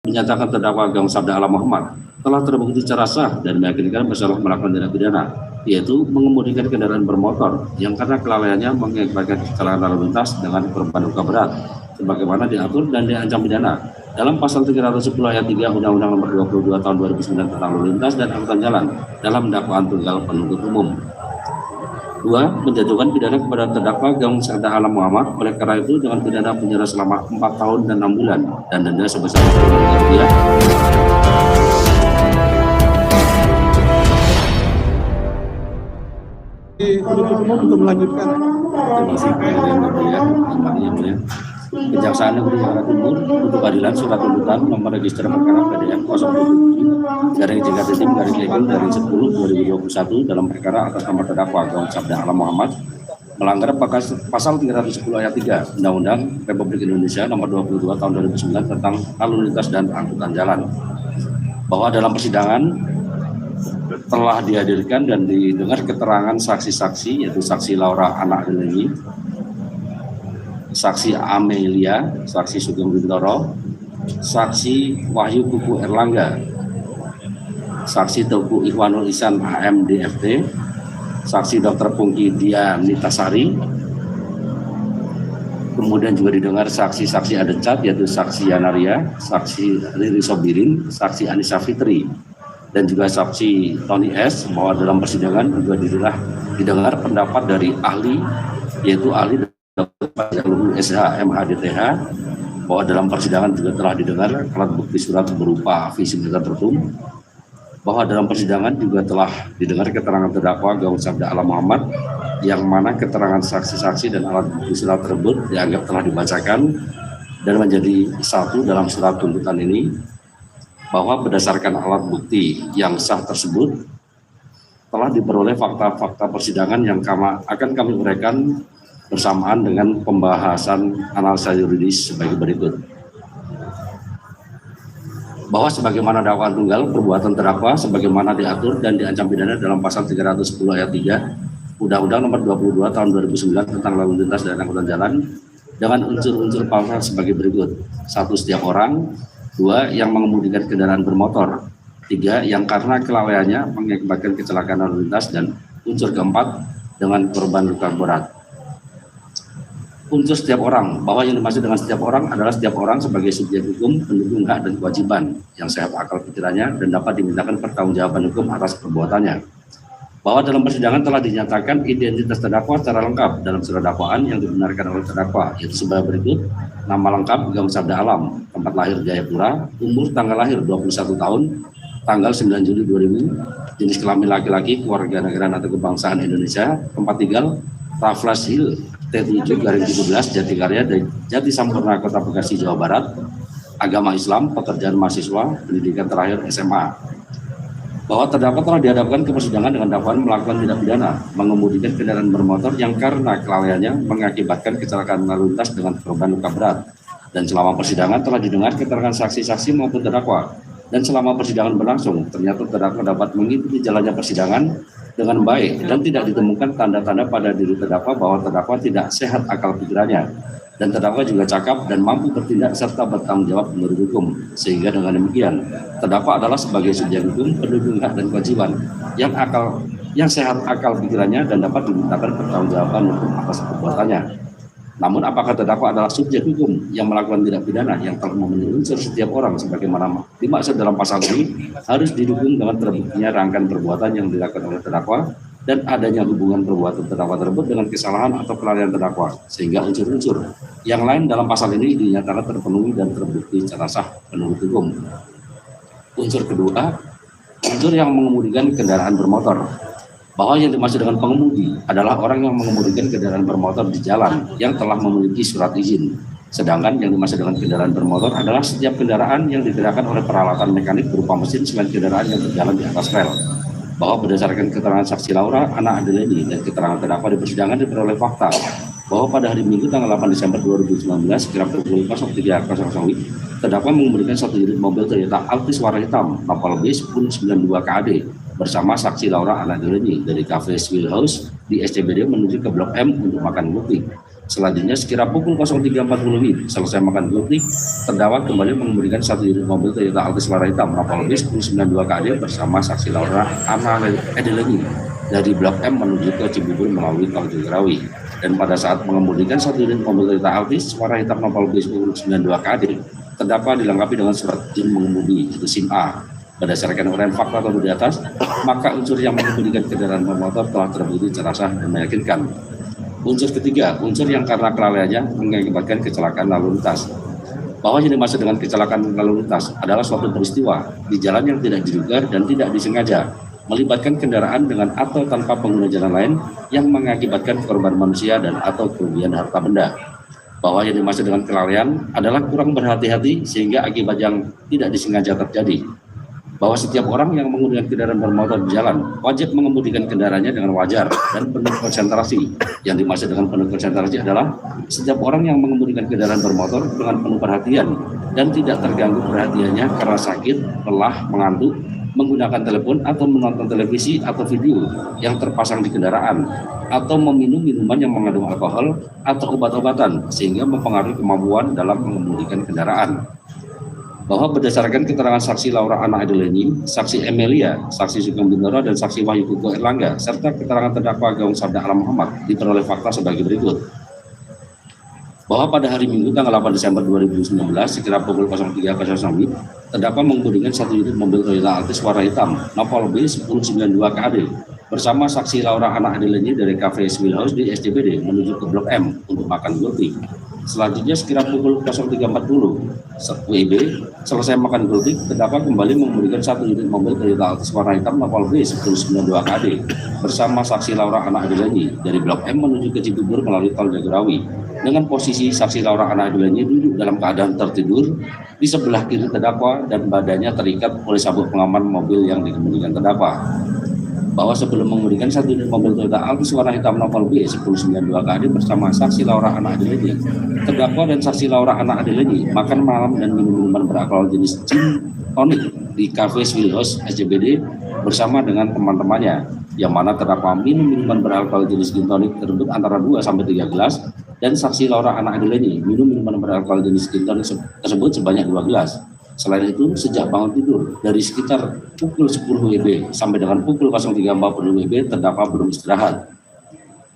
Menyatakan terdakwa Agung Sabda Alam Muhammad telah terbukti secara sah dan meyakinkan bersalah melakukan tindak pidana, yaitu mengemudikan kendaraan bermotor yang karena kelalaiannya mengakibatkan kecelakaan lalu lintas dengan korban luka berat, sebagaimana diatur dan diancam pidana dalam pasal 310 ayat 3 Undang-Undang Nomor 22 Tahun 2009 tentang lalu lintas dan angkutan jalan dalam dakwaan tunggal penuntut umum. 2. Menjatuhkan pidana kepada terdakwa Agung Sabda Alam Muhammad oleh karena itu dengan pidana penjara selama 4 tahun dan 6 bulan dan denda sebesar Rp1 penuntut umum untuk melanjutkan. Terima kasih Yang Mulia. Kejaksaan Negeri Jakarta Timur untuk keadilan surat tuntutan nomor register perkara PDM 027 /10/2021 dalam perkara atas nama terdakwa Agung Sabda Alam Muhammad melanggar pasal 310 ayat 3 Undang-Undang Republik Indonesia nomor 22 tahun 2009 tentang lalu lintas dan angkutan jalan, bahwa dalam persidangan telah dihadirkan dan didengar keterangan saksi-saksi, yaitu saksi Laura Anak Deleni, saksi Amelia, saksi Sugeng Bintoro, saksi Wahyu Kuku Erlangga, saksi Teguh Ikhwanul Ihsan AMDFT, saksi Dr. Pungki Dia Nitasari, kemudian juga didengar saksi-saksi Adencat, yaitu saksi Yanaria, saksi Riri Sobirin, saksi Anissa Fitri, dan juga saksi Tony S, bahwa dalam persidangan juga didengar pendapat dari ahli, yaitu ahli Dr. SH MHDTH, bahwa dalam persidangan juga telah didengar alat bukti surat berupa visi tertutup, bahwa dalam persidangan juga telah didengar keterangan terdakwa Agung Sabda Alam Muhammad, yang mana keterangan saksi-saksi dan alat bukti surat tersebut dianggap telah dibacakan dan menjadi satu dalam surat tuntutan ini, bahwa berdasarkan alat bukti yang sah tersebut telah diperoleh fakta-fakta persidangan yang akan kami uraikan bersamaan dengan pembahasan analisa yuridis sebagai berikut. Bahwa sebagaimana dakwaan tunggal, perbuatan terdakwa sebagaimana diatur dan diancam pidana dalam pasal 310 ayat 3 Undang-Undang Nomor 22 Tahun 2009 tentang lalu lintas dan angkutan jalan dengan unsur-unsur pasal sebagai berikut. 1. Setiap orang. 2. Yang mengemudikan kendaraan bermotor. 3. Yang karena kelalaiannya mengakibatkan kecelakaan lalu lintas, dan unsur keempat dengan korban luka berat. Unsur setiap orang, bahwa yang dimaksud dengan setiap orang adalah setiap orang sebagai subjek hukum, pendukung hak dan kewajiban yang sehat akal pikirannya dan dapat dimintakan pertanggungjawaban hukum atas perbuatannya. Bahwa dalam persidangan telah dinyatakan identitas terdakwa secara lengkap dalam surat dakwaan yang dibenarkan oleh terdakwa, yaitu sebagai berikut: nama lengkap Agung Sabda Alam, tempat lahir Jayapura, umur tanggal lahir 21 tahun, tanggal 9 Juli 2000, jenis kelamin laki-laki, keluarga negaraan atau kebangsaan Indonesia, tempat tinggal Raffles Hill T7/17 Jatikarya dari Jati Sampurna Kota Bekasi, Jawa Barat, agama Islam, pekerjaan mahasiswa, pendidikan terakhir SMA. Bahwa terdakwa telah dihadapkan ke persidangan dengan dakwaan melakukan tindak pidana mengemudikan kendaraan bermotor yang karena kelalaiannya mengakibatkan kecelakaan lalu lintas dengan korban luka berat, dan selama persidangan telah didengar keterangan saksi-saksi maupun terdakwa, dan selama persidangan berlangsung ternyata terdakwa dapat mengikuti jalannya persidangan dengan baik dan tidak ditemukan tanda-tanda pada diri terdakwa bahwa terdakwa tidak sehat akal pikirannya, dan terdakwa juga cakap dan mampu bertindak serta bertanggung jawab menurut hukum, sehingga dengan demikian terdakwa adalah sebagai subjek hukum, pendukung hak dan kewajiban yang sehat akal pikirannya dan dapat dimintakan pertanggungjawaban hukum atas perbuatannya. Namun apakah terdakwa adalah subjek hukum yang melakukan tindak pidana yang telah memenuhi unsur setiap orang sebagaimana dimaksud dalam pasal ini, harus didukung dengan terbuktinya rangkaian perbuatan yang dilakukan oleh terdakwa dan adanya hubungan perbuatan terdakwa tersebut dengan kesalahan atau kelalaian terdakwa, sehingga unsur-unsur yang lain dalam pasal ini dinyatakan terpenuhi dan terbukti secara sah menurut hukum. Unsur kedua, unsur yang mengemudikan kendaraan bermotor. Bahwa yang dimaksud dengan pengemudi adalah orang yang mengemudikan kendaraan bermotor di jalan yang telah memiliki surat izin. Sedangkan yang dimaksud dengan kendaraan bermotor adalah setiap kendaraan yang digerakkan oleh peralatan mekanik berupa mesin selain kendaraan yang berjalan di atas rel. Bahwa berdasarkan keterangan saksi Laura Anak Adeleni dan keterangan terdakwa di persidangan diperoleh fakta bahwa pada hari Minggu tanggal 8 Desember 2019 kira pukul 03.00 terdakwa mengemudikan satu unit mobil Toyota Altis warna hitam Nopal B1092 KAD bersama saksi Laura Anak Adeleni dari Cafe Swill House di SCBD menuju ke Blok M untuk makan kopi. Selanjutnya sekira pukul 03.40 WIB selesai makan gluknik, terdakwa kembali mengemudikan satu unit mobil Toyota Altis warna hitam nomor B 1092 KD bersama saksi Laura Anna Edeleni dari Blok M menuju ke Cibubur melalui tol Jagorawi. Dan pada saat mengemudikan satu unit mobil Toyota Altis warna hitam nomor B 1092 KD, terdakwa dilengkapi dengan surat izin mengemudi yaitu SIM A. Berdasarkan uraian fakta atau di atas, maka unsur yang mengemudikan kendaraan bermotor telah terbukti secara sah dan meyakinkan. Unsur ketiga, unsur yang karena kelalaiannya mengakibatkan kecelakaan lalu lintas. Bahwa yang dimaksud dengan kecelakaan lalu lintas adalah suatu peristiwa di jalan yang tidak diduga dan tidak disengaja, melibatkan kendaraan dengan atau tanpa pengguna jalan lain yang mengakibatkan korban manusia dan atau kerugian harta benda. Bahwa yang dimaksud dengan kelalaian adalah kurang berhati-hati sehingga akibat yang tidak disengaja terjadi. Bahwa setiap orang yang menggunakan kendaraan bermotor di jalan wajib mengemudikan kendaraannya dengan wajar dan penuh konsentrasi. Yang dimaksud dengan penuh konsentrasi adalah setiap orang yang mengemudikan kendaraan bermotor dengan penuh perhatian dan tidak terganggu perhatiannya karena sakit, lelah, mengantuk, menggunakan telepon atau menonton televisi atau video yang terpasang di kendaraan, atau meminum minuman yang mengandung alkohol atau obat-obatan sehingga mempengaruhi kemampuan dalam mengemudikan kendaraan. Bahwa berdasarkan keterangan saksi Laura Anna Edeleni, saksi Emilia, saksi Sugeng Bintoro, dan saksi Wahyu Kuko Erlangga, serta keterangan terdakwa Gaung Sabda Alam Muhammad diperoleh fakta sebagai berikut. Bahwa pada hari Minggu tanggal 8 Desember 2019, sekira pukul 03.00 terdakwa mengemudikan satu unit mobil Toyota Altis warna hitam, nomor B 1092 KAD, bersama saksi Laura Anna Edeleni dari Cafe Swill House di SCBD menuju ke Blok M untuk makan gluknik. Selanjutnya sekira pukul 03.40 WIB selesai makan gluknik, terdakwa kembali mengemudikan satu unit mobil Toyota Altis warna hitam nomor B 1092 KD bersama saksi Laura Anna Edeleni dari Blok M menuju ke Cibubur melalui tol Jagorawi. Dengan posisi saksi Laura Anna Edeleni duduk dalam keadaan tertidur di sebelah kiri terdakwa dan badannya terikat oleh sabuk pengaman mobil yang dikemudikan terdakwa. Bahwa sebelum mengemudikan satu unit mobil Toyota Altis warna hitam nomor B 1092 KD bersama saksi Laura Anna Edeleni, terdakwa dan saksi Laura Anna Edeleni makan malam dan minum minuman beralkohol jenis gin tonic di Cafe Swill House SCBD bersama dengan teman-temannya, yang mana terdakwa minum minuman beralkohol jenis gin tonic tersebut antara 2 sampai 3 gelas, dan saksi Laura Anna Edeleni minum minuman beralkohol jenis gin tonic tersebut sebanyak 2 gelas. Selain itu, sejak bangun tidur dari sekitar pukul 10 WIB sampai dengan pukul 03.40 WIB terdakwa belum istirahat.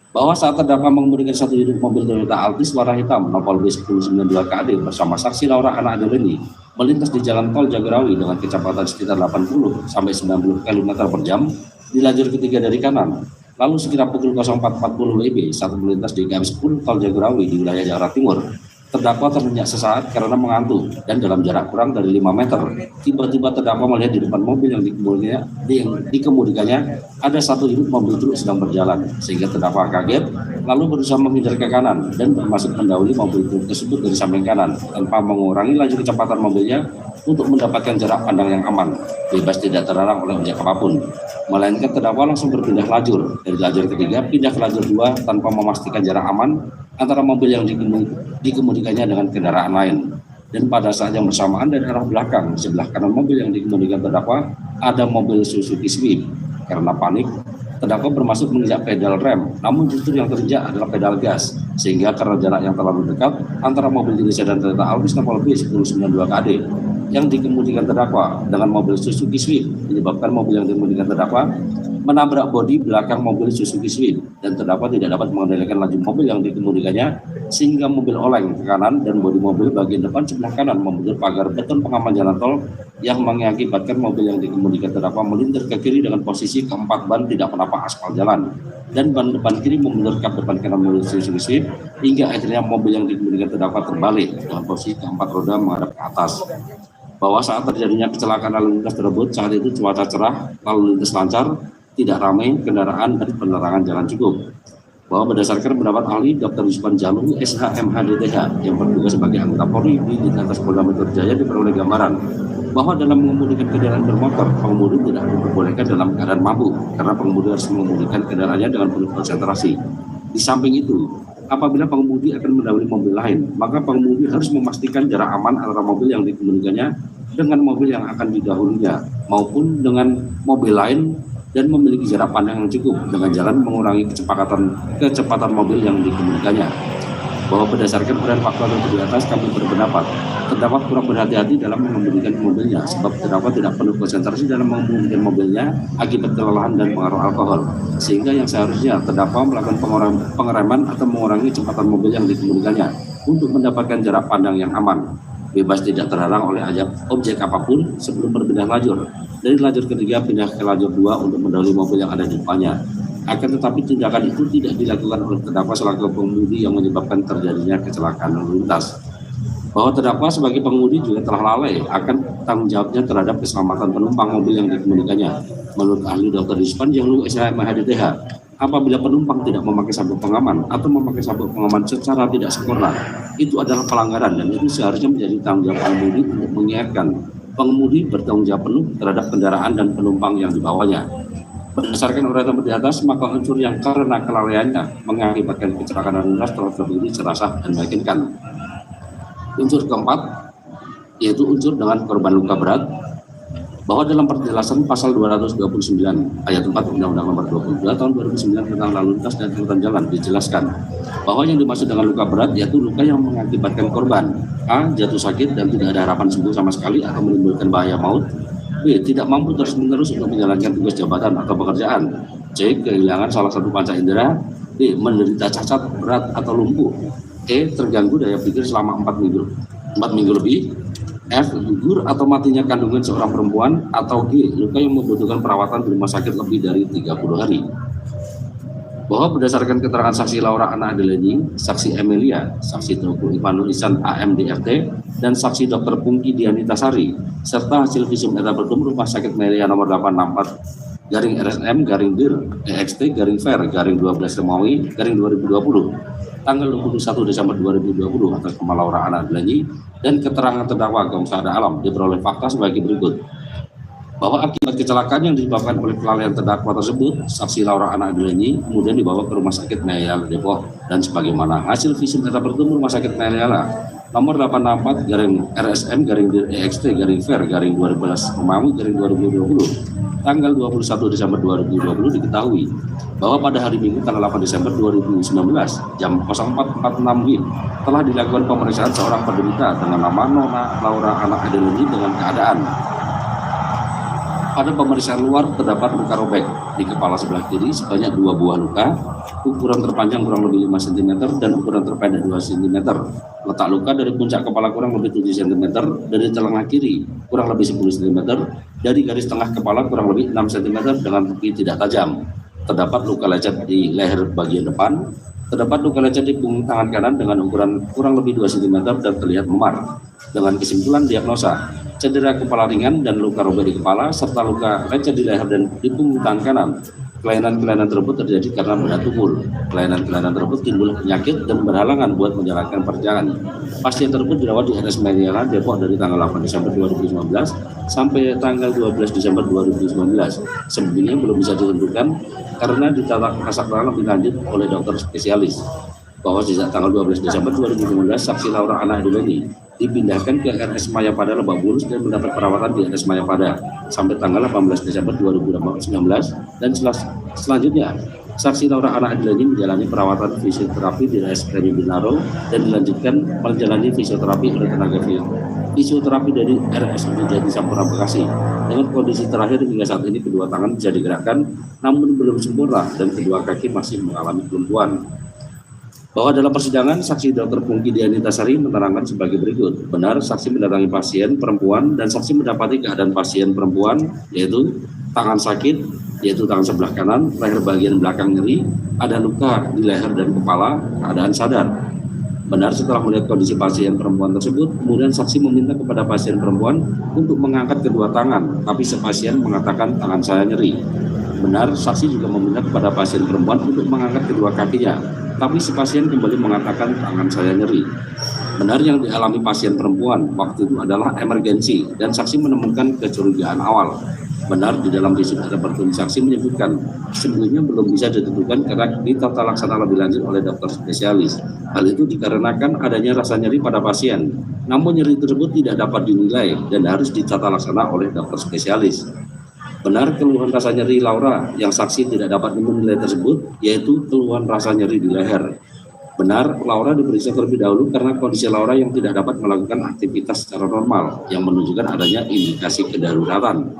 Bahwa saat terdakwa mengemudikan satu unit mobil Toyota Altis warna hitam nomor B 1092 KD bersama saksi Laura Anna Edeleni melintas di jalan tol Jagorawi dengan kecepatan sekitar 80 sampai 90 km per jam di lajur ketiga dari kanan. Lalu sekitar pukul 04.40 WIB saat melintas di garis 10 tol Jagorawi di wilayah Jakarta Timur, terdakwa tersenyak sesaat karena mengantuk dan dalam jarak kurang dari 5 meter. Tiba-tiba terdakwa melihat di depan mobil yang dikemudikannya ada satu unit mobil truk sedang berjalan, sehingga terdakwa kaget lalu berusaha menghindar ke kanan dan bermaksud mendahului mobil truk tersebut dari samping kanan tanpa mengurangi laju kecepatan mobilnya untuk mendapatkan jarak pandang yang aman, bebas tidak terlarang oleh objek apapun. Melainkan terdakwa langsung berpindah lajur dari lajur ketiga pindah ke lajur 2 tanpa memastikan jarak aman antara mobil yang dikemudikannya dengan kendaraan lain. Dan pada saat yang bersamaan dari arah belakang sebelah kanan mobil yang dikemudikan terdakwa ada mobil Suzuki Swift. Karena panik, terdakwa bermaksud menginjak pedal rem, namun justru yang terinjak adalah pedal gas, sehingga karena jarak yang terlalu dekat antara mobil jenis sedan Toyota Altis nomor B 1092 KD yang dikemudikan terdakwa dengan mobil Suzuki Swift menyebabkan mobil yang dikemudikan terdakwa menabrak bodi belakang mobil Suzuki Swift, dan terdakwa tidak dapat mengendalikan laju mobil yang dikemudikannya sehingga mobil oleng ke kanan dan bodi mobil bagian depan sebelah kanan membentur pagar beton pengaman jalan tol yang mengakibatkan mobil yang dikemudikan terdakwa melintir ke kiri dengan posisi keempat ban tidak menapak aspal jalan, dan ban depan kiri membentur kap depan kanan mobil Suzuki Swift hingga akhirnya mobil yang dikemudikan terdakwa terbalik dengan posisi keempat roda menghadap ke atas. Bahwa saat terjadinya kecelakaan lalu lintas tersebut, saat itu cuaca cerah, lalu lintas lancar, tidak ramai kendaraan dan penerangan jalan cukup. Bahwa berdasarkan pendapat ahli Dr. Yusman Jalu, SHMHDTH yang bertugas sebagai anggota Polri di Ditlantas Polda Metro Jaya diperoleh gambaran bahwa dalam mengemudikan kendaraan bermotor, pengemudi tidak diperbolehkan dalam keadaan mabuk karena pengemudi harus mengemudikan kendaraannya dengan penuh konsentrasi. Di samping itu, apabila pengemudi akan mendahului mobil lain, maka pengemudi harus memastikan jarak aman antara mobil yang dikemudikannya dengan mobil yang akan didahulunya maupun dengan mobil lain, dan memiliki jarak pandang yang cukup dengan jalan mengurangi kecepatan mobil yang dikemudikannya. bahwa berdasarkan uraian fakta di atas kami berpendapat terdakwa kurang berhati-hati dalam mengemudikan mobilnya sebab terdakwa tidak penuh konsentrasi dalam mengemudikan mobilnya akibat kelelahan dan pengaruh alkohol, sehingga yang seharusnya terdakwa melakukan pengereman atau mengurangi kecepatan mobil yang dikemudikannya untuk mendapatkan jarak pandang yang aman, bebas tidak terhalang oleh objek apapun sebelum berpindah lajur dari lajur ketiga pindah ke lajur 2 untuk mendahului mobil yang ada di depannya. Akan tetapi tindakan itu tidak dilakukan oleh terdakwa selaku pengemudi yang menyebabkan terjadinya kecelakaan lalu lintas. Bahwa terdakwa sebagai pengemudi juga telah lalai akan tanggung jawabnya terhadap keselamatan penumpang mobil yang dikemudikannya. Menurut ahli Dr. Dispan Jahlu SHMHDTH, apabila penumpang tidak memakai sabuk pengaman atau memakai sabuk pengaman secara tidak sempurna, itu adalah pelanggaran dan itu seharusnya menjadi tanggung jawab pengemudi untuk mengingatkan pengemudi bertanggung jawab penuh terhadap kendaraan dan penumpang yang dibawanya. Berdasarkan uraian di atas, maka unsur yang karena kelalaiannya mengakibatkan kecelakaan lalu lintas telah terbukti serasa dan meyakinkan. Unsur keempat, yaitu unsur dengan korban luka berat, bahwa dalam penjelasan pasal 229 ayat 4 Undang-Undang Nomor 22 Tahun 2009 tentang lalu lintas dan angkutan jalan dijelaskan bahwa yang dimaksud dengan luka berat yaitu luka yang mengakibatkan korban A. jatuh sakit dan tidak ada harapan sembuh sama sekali atau menimbulkan bahaya maut, B. tidak mampu terus-menerus untuk menjalankan tugas jabatan atau pekerjaan, C. kehilangan salah satu panca indera, D. menderita cacat berat atau lumpuh, E. terganggu daya pikir selama 4 minggu lebih, F. gugur atau matinya kandungan seorang perempuan, atau G. luka yang membutuhkan perawatan di rumah sakit lebih dari 30 hari. Bahwa berdasarkan keterangan saksi Laura Anna Adeleni, saksi Emilia, saksi Teguh Ivanul Ihsan AMDFT, dan saksi Dr. Pungki Dianitasari, serta hasil visum et laboratorium Rumah Sakit Melia nomor 864 garing RSM garing DIR EXT garing FER garing 12 Romawi garing 2020 tanggal 21 Desember 2020 atas nama Laura Anna Adeleni, dan keterangan terdakwa Gong Sada Alam diperoleh fakta sebagai berikut. Bahwa akibat kecelakaan yang disebabkan oleh kelalaian terdakwa tersebut, saksi Laura Anna Adeleni kemudian dibawa ke Rumah Sakit Melia Depok, dan sebagaimana hasil visum et laboratorium Rumah Sakit Melia nomor 864 garing RSM garing EXT garing FER garing 12 Romawi garing 2020 tanggal 21 Desember 2020 diketahui bahwa pada hari Minggu tanggal 8 Desember 2019 jam 04.46 WIB telah dilakukan pemeriksaan seorang penderita dengan nama Nona Laura Anna Adeleni dengan keadaan pada pemeriksaan luar terdapat luka robek di kepala sebelah kiri sebanyak 2 buah luka, ukuran terpanjang kurang lebih 5 cm dan ukuran terpendek 2 cm. Letak luka dari puncak kepala kurang lebih 7 cm, dari telinga kiri kurang lebih 10 cm, dari garis tengah kepala kurang lebih 6 cm dengan tepi tidak tajam. Terdapat luka lecet di leher bagian depan, terdapat luka lecet di punggung tangan kanan dengan ukuran kurang lebih 2 cm dan terlihat memar. Dengan kesimpulan diagnosa, cedera kepala ringan dan luka robek di kepala, serta luka lecet di leher dan di punggung tangan kanan. Kelainan-kelainan tersebut terjadi karena benda tumpul. Kelainan-kelainan tersebut timbul penyakit dan berhalangan buat menjalankan perjalanan. Pasien tersebut dirawat di RS Melia Depok dari tanggal 8 Desember 2019 sampai tanggal 12 Desember 2019. Sebelumnya belum bisa ditentukan karena ditata kesaktian lebih lanjut oleh dokter spesialis. Bahwa sejak tanggal 12 Desember 2019, saksi Laura Anna Adeleni dipindahkan ke RS Mayapada Lebak Bulus dan mendapat perawatan di RS Mayapada sampai tanggal 18 Desember 2019, dan selanjutnya saksi Laura Anna Adeleni menjalani perawatan fisioterapi di RS Premi Binaro dan dilanjutkan menjalani fisioterapi oleh tenaga fisioterapi dari RS Jati Sampurna Bekasi. Dengan kondisi terakhir hingga saat ini kedua tangan bisa digerakkan namun belum sempurna dan kedua kaki masih mengalami kelumpuhan. Bahwa dalam persidangan, saksi Dr. Pungki Dianitasari menerangkan sebagai berikut. Benar, saksi mendatangi pasien perempuan dan saksi mendapati keadaan pasien perempuan, yaitu tangan sakit, yaitu tangan sebelah kanan, leher bagian belakang nyeri, ada luka di leher dan kepala, keadaan sadar. Benar, setelah melihat kondisi pasien perempuan tersebut, kemudian saksi meminta kepada pasien perempuan untuk mengangkat kedua tangan, tapi sepasien mengatakan tangan saya nyeri. Benar, saksi juga meminta kepada pasien perempuan untuk mengangkat kedua kakinya, tapi si pasien kembali mengatakan tangan saya nyeri. Benar, yang dialami pasien perempuan waktu itu adalah emergensi dan saksi menemukan kecurigaan awal. Benar, di dalam visum et laboratorium saksi menyebutkan sebelumnya belum bisa ditentukan karena ditata laksana lebih lanjut oleh dokter spesialis. Hal itu dikarenakan adanya rasa nyeri pada pasien, namun nyeri tersebut tidak dapat dinilai dan harus ditata laksana oleh dokter spesialis. Benar, keluhan rasa nyeri Laura yang saksi tidak dapat menilai tersebut, yaitu keluhan rasa nyeri di leher. Benar, Laura diperiksa terlebih dahulu karena kondisi Laura yang tidak dapat melakukan aktivitas secara normal yang menunjukkan adanya indikasi kedaruratan.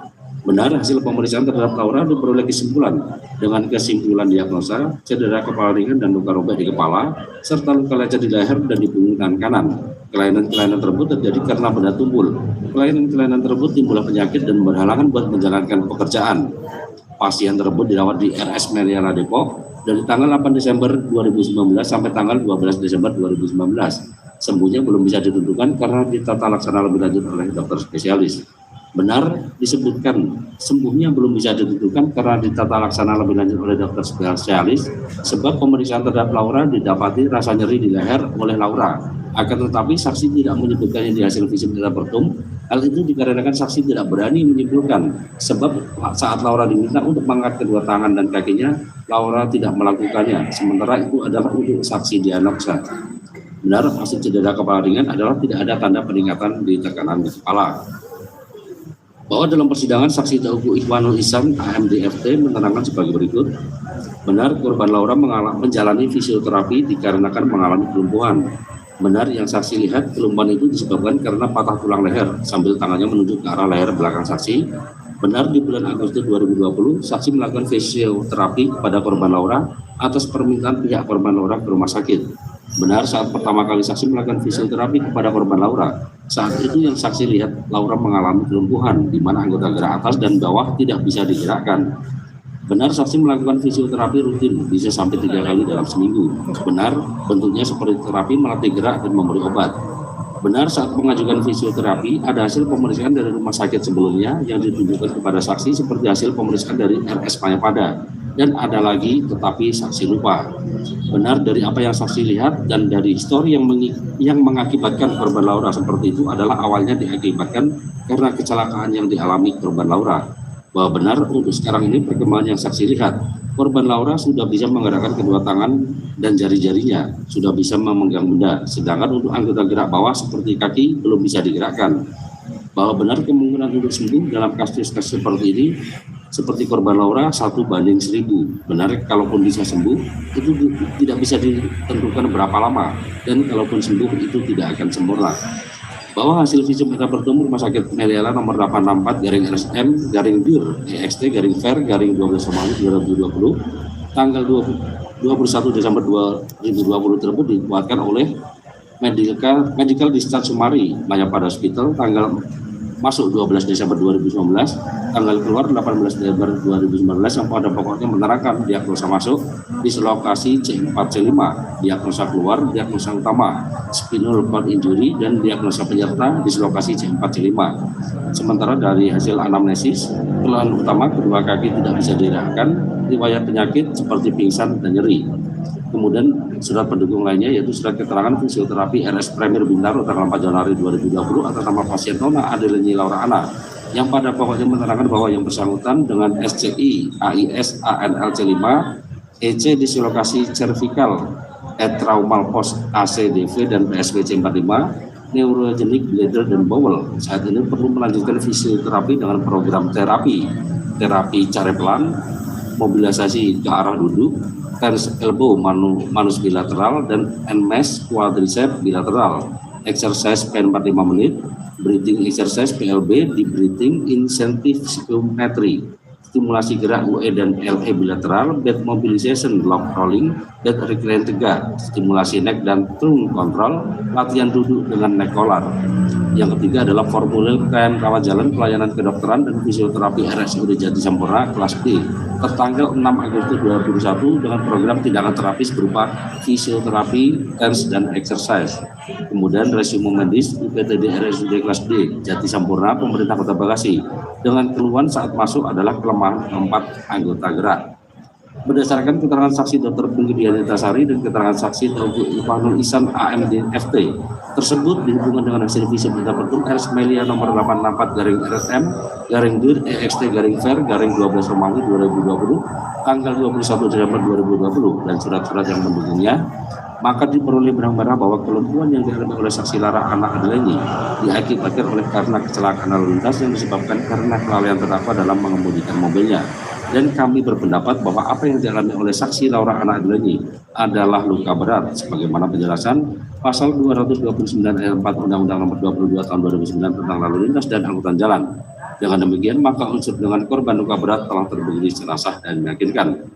Benar, hasil pemeriksaan terhadap Laura diperoleh kesimpulan dengan kesimpulan diagnosa cedera kepala ringan dan luka robek di kepala serta luka lecet di leher dan di punggung tangan kanan. Kelainan-kelainan tersebut terjadi karena benda tumpul. Kelainan-kelainan tersebut timbullah penyakit dan berhalangan buat menjalankan pekerjaan. Pasien tersebut dirawat di RS Meliala Depok dari tanggal 8 Desember 2019 sampai tanggal 12 Desember 2019. Sembuhnya belum bisa ditentukan karena ditata laksana lebih lanjut oleh dokter spesialis. Benar disebutkan sembuhnya belum bisa ditentukan karena ditata laksana lebih lanjut oleh dokter spesialis sebab pemeriksaan terhadap Laura didapati rasa nyeri di leher oleh Laura. Akan tetapi saksi tidak menyebutkannya di hasil visum antepartum. Hal itu dikarenakan saksi tidak berani menyimpulkan sebab saat Laura diminta untuk mengangkat kedua tangan dan kakinya, Laura tidak melakukannya. Sementara itu adalah untuk saksi diagnosa. Benar, hasil cedera kepala ringan adalah tidak ada tanda peningkatan di tekanan di kepala. Bahwa dalam persidangan saksi Tauku Ikhwanul Ihsan AMDFT menerangkan sebagai berikut. Benar, korban Laura menjalani fisioterapi dikarenakan mengalami kelumpuhan. Benar, yang saksi lihat kelumpuhan itu disebabkan karena patah tulang leher sambil tangannya menunjuk ke arah leher belakang saksi. Benar, di bulan Agustus 2020 saksi melakukan fisioterapi kepada korban Laura atas permintaan pihak korban Laura ke rumah sakit. Benar, saat pertama kali saksi melakukan fisioterapi kepada korban Laura, saat itu yang saksi lihat Laura mengalami kelumpuhan di mana anggota gerak atas dan bawah tidak bisa digerakkan. Benar, saksi melakukan fisioterapi rutin bisa sampai 3 kali dalam seminggu. Benar, bentuknya seperti terapi melatih gerak dan memberi obat. Benar, saat mengajukan fisioterapi ada hasil pemeriksaan dari rumah sakit sebelumnya yang ditunjukkan kepada saksi seperti hasil pemeriksaan dari RS Mayapada. Dan ada lagi tetapi saksi lupa. Benar, dari apa yang saksi lihat dan dari histori yang mengakibatkan korban Laura seperti itu adalah awalnya diakibatkan karena kecelakaan yang dialami korban Laura. Bahwa benar untuk sekarang ini perkembangan yang saksi lihat, korban Laura sudah bisa menggerakkan kedua tangan dan jari-jarinya, sudah bisa memegang benda, sedangkan untuk anggota gerak bawah seperti kaki belum bisa digerakkan. Bahwa benar kemungkinan untuk sembuh dalam kasus-kasus seperti ini, seperti korban Laura 1:1000. Benar, kalaupun bisa sembuh, itu tidak bisa ditentukan berapa lama, dan kalaupun sembuh itu tidak akan sempurna. Bahwa hasil visum antepartum Rumah Sakit Meliala nomor 864-RSM-DIR-FER-12 tanggal 21 Desember 2020 tersebut dikuatkan oleh Medical Discharge Summary Mayapada Hospital tanggal masuk 12 Desember 2019, tanggal keluar 18 Desember 2019 yang pada pokoknya menerangkan diagnosa masuk dislokasi C4-C5, diagnosa keluar, diagnosa utama, spinal cord injury, dan diagnosa penyerta dislokasi C4-C5. Sementara dari hasil anamnesis, keluhan utama kedua kaki tidak bisa digerakkan, riwayat penyakit seperti pingsan dan nyeri. Kemudian surat pendukung lainnya yaitu surat keterangan fisioterapi RS Premier Bintaro tanggal 4 Januari 2020 atas nama pasien Nona Adeleni Laura Ana yang pada pokoknya menerangkan bahwa yang bersangkutan dengan SCI, AIS, ANLC5, EC dislokasi cervical, traumal post ACDV dan PSBC 45, neurogenic bladder dan bowel. Saat ini perlu melanjutkan fisioterapi dengan program terapi cara pelan, mobilisasi ke arah duduk, tense elbow manus bilateral, dan NMES quadricep bilateral, exercise pen 45 menit, breathing exercise PLB di breathing incentive psychometry, stimulasi gerak UE dan LE bilateral, bed mobilization, log rolling, bed recline tegak, stimulasi neck dan tongue control, latihan duduk dengan neck collar. Yang ketiga adalah formulir KM rawat jalan pelayanan kedokteran dan fisioterapi RSUD Jati Sampurna kelas D tertanggal 6 Agustus 2021 dengan program tindakan terapis berupa fisioterapi, tense, dan exercise. Kemudian resume medis UPTD RSUD kelas D Jati Sampurna pemerintah Kota Bekasi dengan keluhan saat masuk adalah kelemahan 4 anggota gerak. Berdasarkan keterangan saksi Dr. Pungki Dianitasari dan keterangan saksi Tauku Ikhwanul Ihsan AMDFT tersebut dihubungkan dengan hasil visum antepartum RS Meliala nomor 864-RSM-DIR-EXT-FER-12 Romawi 2020 tanggal 21 Desember 2020 dan surat-surat yang mendukungnya, maka diperoleh benang-benang bahwa kelumpuhan yang dialami oleh saksi Lara Ana Adeleni diakibatkan oleh karena kecelakaan lalu lintas yang disebabkan karena kelalaian terdakwa dalam mengemudikan mobilnya. Dan kami berpendapat bahwa apa yang dialami oleh saksi Laura Anna Adeleni adalah luka berat sebagaimana penjelasan pasal 229 ayat 4 Undang-Undang Nomor 22 Tahun 2009 tentang lalu lintas dan angkutan jalan. Dengan demikian, maka unsur dengan korban luka berat telah terbukti secara sah dan meyakinkan.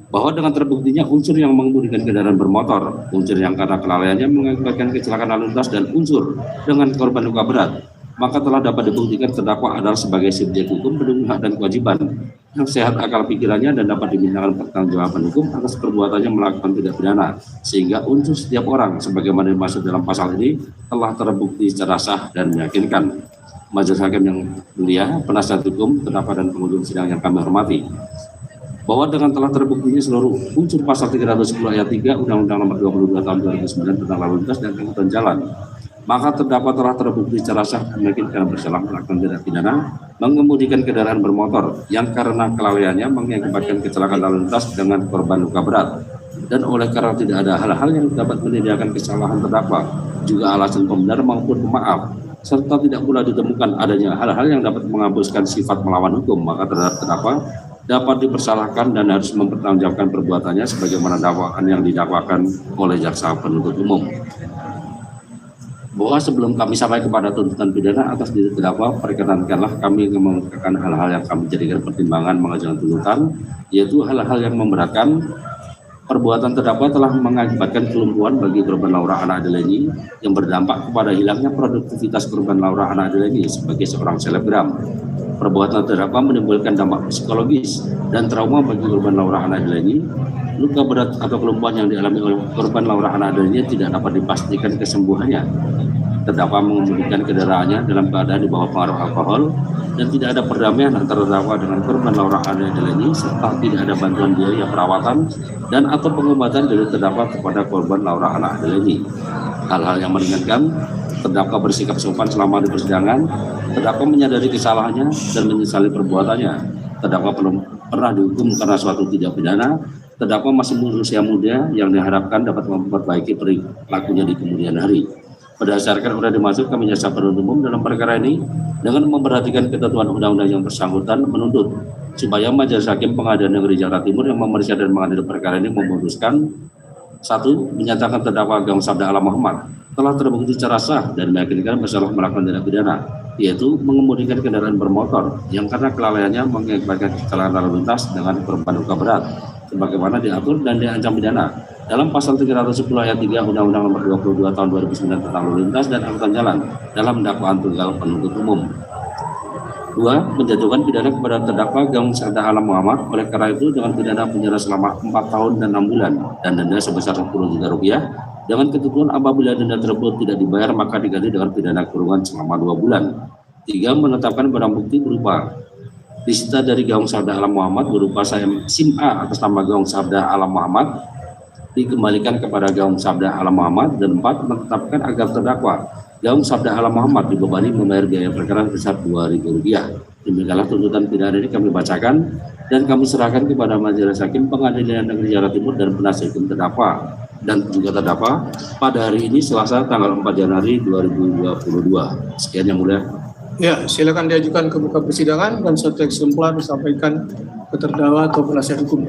Bahwa dengan terbuktinya unsur yang mengemudikan kendaraan bermotor, unsur yang karena kelalaiannya mengakibatkan kecelakaan lalu lintas, dan unsur dengan korban luka berat, maka telah dapat dibuktikan terdakwa adalah sebagai subjek hukum penuh hak dan kewajiban yang sehat akal pikirannya dan dapat dimintakan pertanggungjawaban hukum atas perbuatannya melakukan tindak pidana, sehingga unsur setiap orang sebagaimana dimaksud dalam pasal ini telah terbukti secara sah dan meyakinkan. Majelis Hakim yang mulia, penasihat hukum, terdakwa dan pengunjung sidang yang kami hormati, bahwa dengan telah terbuktinya seluruh unsur pasal 310 ayat 3 Undang-Undang Nomor 22 Tahun 2009 tentang lalu lintas dan angkutan jalan, maka terdakwa telah terbukti secara sah dan meyakinkan bersalah melakukan tindak pidana mengemudikan kendaraan bermotor yang karena kelalaiannya mengakibatkan kecelakaan lalu lintas dengan korban luka berat, dan oleh karena tidak ada hal-hal yang dapat menyediakan kesalahan terdakwa, juga alasan pembenar maupun pemaaf, serta tidak pula ditemukan adanya hal-hal yang dapat menghapuskan sifat melawan hukum, maka terhadap terdakwa dapat dipersalahkan dan harus mempertanggungjawabkan perbuatannya sebagaimana dakwaan yang didakwakan oleh jaksa penuntut umum. Bahwa sebelum kami sampai kepada tuntutan pidana atas diri terdakwa, perkenankanlah kami mengungkapkan hal-hal yang kami jadikan pertimbangan mengajukan tuntutan, yaitu hal-hal yang memberatkan. Perbuatan terdakwa telah mengakibatkan kelumpuhan bagi korban Laura Anna Adeleni yang berdampak kepada hilangnya produktivitas korban Laura Anna Adeleni sebagai seorang selebgram. Perbuatan terdakwa menimbulkan dampak psikologis dan trauma bagi korban Laura Anna Adeleni. Luka berat atau kelumpuhan yang dialami oleh korban Laura Anna Adeleni tidak dapat dipastikan kesembuhannya. Terdakwa mengemudikan kendaraannya dalam keadaan di bawah pengaruh alkohol dan tidak ada perdamaian antara terdakwa dengan korban Laura Anna Adeleni, serta tidak ada bantuan biaya perawatan dan atau pengobatan dari terdakwa kepada korban Laura Anna Adeleni. Hal-hal yang meringankan, terdakwa bersikap sopan selama di persidangan, terdakwa menyadari kesalahannya dan menyesali perbuatannya. Terdakwa belum pernah dihukum karena suatu tindak pidana. Terdakwa masih berusia muda yang diharapkan dapat memperbaiki perilakunya di kemudian hari. Berdasarkan uraian dimaksud, kami jaksa penuntut umum dalam perkara ini dengan memperhatikan ketentuan undang-undang yang bersangkutan menuntut supaya Majelis Hakim Pengadilan Negeri Jakarta Timur yang memeriksa dan mengadili perkara ini memutuskan: 1. Menyatakan terdakwa Agung Sabda Alam Muhammad telah terbukti secara sah dan meyakinkan bersalah melakukan tindak pidana, yaitu mengemudikan kendaraan bermotor yang karena kelalaiannya mengakibatkan kecelakaan lalu lintas dengan korban luka berat, sebagaimana diatur dan diancam pidana dalam pasal 310 ayat 3 Undang-Undang Nomor 22 Tahun 2009 tentang lalu lintas dan angkutan jalan dalam dakwaan tunggal penuntut umum. 2. Menjatuhkan pidana kepada terdakwa Agung Sabda Alam Muhammad oleh karena itu dengan pidana penjara selama 4 tahun dan 6 bulan dan denda sebesar 10 juta rupiah. Dengan ketentuan apabila denda tersebut tidak dibayar maka diganti dengan pidana kurungan selama 2 bulan. 3. Menetapkan barang bukti berupa disita dari Agung Sabda Alam Muhammad berupa SIM A atas nama Agung Sabda Alam Muhammad dikembalikan kepada Agung Sabda Alam Muhammad. Dan 4. Menetapkan agar terdakwa Agung Sabda Alam Muhammad dibebani membayar biaya perkara sebesar Rp2.000. Demikianlah tuntutan pidana ini kami bacakan dan kami serahkan kepada Majelis Hakim Pengadilan Negeri Jakarta Timur dan penasihat hukum terdakwa dan juga terdakwa pada hari ini Selasa tanggal 4 Januari 2022. Sekian yang mulia. Ya, silakan diajukan ke muka persidangan dan suatu eksemplar disampaikan ke terdakwa atau penasihat hukum.